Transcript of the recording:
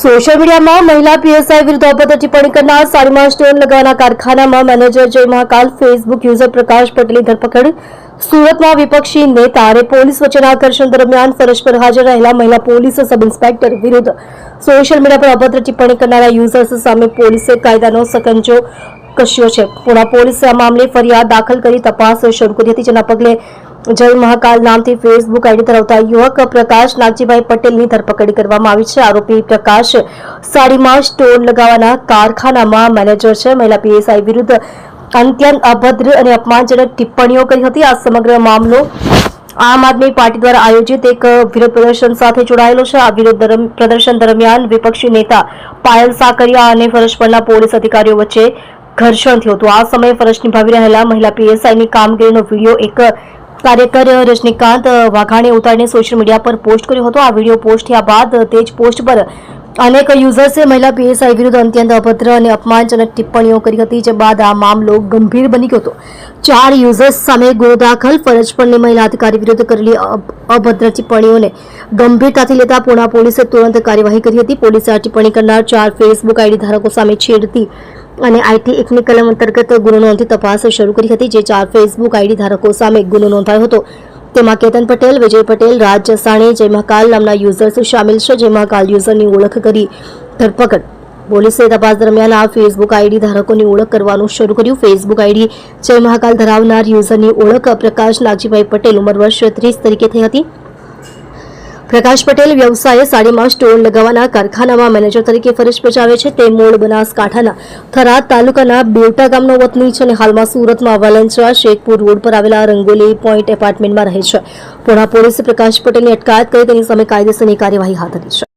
Social મીડિયામાં મહિલા PSI વિરુદ્ધ અભદ્ર ટિપ્પણી કરનાર સાડીમાં સ્ટોન લગાવવાના કારખાનામાં મેનેજર જય મહાકાલ ફેસબુક યુઝર પ્રકાશ પટેલની ધરપકડ. સુરતમાં વિપક્ષી નેતા અને પોલીસ વચ્ચેના ઘર્ષણ દરમિયાન ફરજ પર હાજર રહેલા મહિલા પોલીસ સબ ઇન્સ્પેક્ટર વિરુદ્ધ સોશિયલ મીડિયા પર અભદ્ર ટિપ્પણી કરનારા યુઝર્સ સામે પોલીસે કાયદાનો સકંજો કસ્યો છે. પુણા પોલીસે આ મામલે ફરિયાદ દાખલ કરી તપાસ શરૂ કરી હતી, જેના પગલે જય મહાકાલ નામથી ફેસબુક આઈડી ધરાવતા યુવક પ્રકાશ નાગજીભાઈ પટેલની ધરપકડ કરવામાં આવી છે. આરોપી પ્રકાશ સાડીમાં સ્ટોન લગાવવાના કારખાનામાં મેનેજર છે. મહિલા પીએસઆઈ વિરુદ્ધ અત્યંત અભદ્ર અને અપમાનજનક ટિપ્પણીઓ કરી હતી. આ સમગ્ર મામલો આમ આદમી પાર્ટી દ્વારા આયોજિત એક વિરોધ પ્રદર્શન સાથે જોડાયેલો છે. આ વિરોધ પ્રદર્શન દરમિયાન વિપક્ષી નેતા પાયલ સાકરિયા અને ફરજ પરના પોલીસ અધિકારીઓ વચ્ચે ઘર્ષણ થયું હતું. આ સમયે ફરજ નિભાવી રહેલા મહિલા પીએસઆઈની કામગીરીનો વિડીયો એક કાર્યકર રજનીકાંત વાઘાણીએ ઉતારીને સોશિયલ મીડિયા પર પોસ્ટ કર્યો હતો. આ વિડીયો પોસ્ટ થયા બાદ તે જ પોસ્ટ પર અનેક યુઝર્સે મહિલા પીએસઆઈ વિરુદ્ધ અત્યંત અભદ્ર અને અપમાનજનક ટિપ્પણીઓ કરી હતી, જે બાદ આ મામલો ગંભીર બની ગયો હતો. 4 યુઝર્સ સામે ગુનો દાખલ. ફરજ પરની મહિલા અધિકારી વિરુદ્ધ કરેલી અભદ્ર ટિપ્પણીઓને ગંભીરતાથી લેતા પુણા પોલીસે તુરંત કાર્યવાહી કરી હતી. પોલીસે આ ટિપ્પણી કરનાર 4 ફેસબુક આઈડી ધારકો સામે છેડતી અને આઈટી એકની કલમ અંતર્ગત ગુનો નોંધી તપાસ શરૂ કરી હતી. જે 4 ફેસબુક આઈડી ધારકો સામે ગુનો નોંધાયો હતો તેમાં કેતન પટેલ, વિજય પટેલ, રાજ જસાણી, જય મહાકાલ નામના યુઝર્સ શામેલ છે. જય મહાકાલ યુઝરની ઓળખ કરી ધરપકડ. પોલીસે તપાસ દરમિયાન આ ફેસબુક આઈડી ધારકોની ઓળખ કરવાનું શરૂ કર્યું. ફેસબુક આઈડી જય મહાકાલ ધરાવનાર યુઝરની ઓળખ પ્રકાશ નાગજીભાઈ પટેલ, ઉંમર વર્ષ 30 તરીકે થઈ હતી. પ્રકાશ પટેલ વ્યવસાય સાડીમાં સ્ટોન લગાવવાના કારખાનામાં મેનેજર તરીકે ફરજ બજાવે છે. તે મૂળ બનાસકાંઠાના થરાદ તાલુકાના બેવટા ગામનો વતની છે અને હાલમાં સુરતમાં વાલંચા શેખપુર રોડ પર આવેલા રંગોલી પોઈન્ટ એપાર્ટમેન્ટમાં રહે છે. પુણા પોલીસે પ્રકાશ પટેલની અટકાયત કરી તેની સામે કાયદેસરની કાર્યવાહી હાથ ધરી છે.